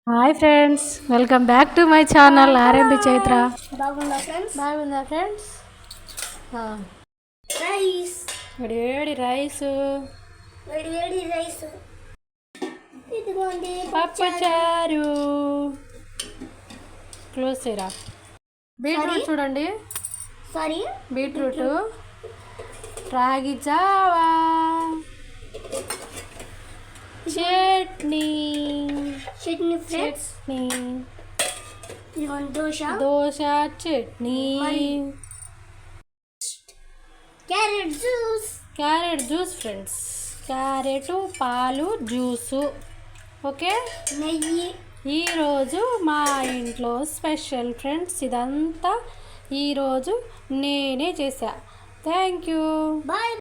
Hi friends, welcome back to my channel RMB Chaitra. బాగుందా friends? బాగుందా friends? Rice, వేడి వేడి రైసు, వేడి వేడి రైస్. ఇదిగోండి పప్పుచారు. క్లోజ్ చేయరా. బీట్రూట్ చూడండి, సారీ బీట్రూట్, రాగి జావా, చట్నీ ఫ్రెండ్స్. చట్నీ, ఇదిగోండి dosa, dosa chutney, carrot juice. Carrot juice friends, carrot పాలు జ్యూసు. ఓకే, నెయ్యి. ఈరోజు మా ఇంట్లో స్పెషల్ ఫ్రెండ్స్. ఇదంతా ఈరోజు నేనే చేశా. Thank you. బాయ్.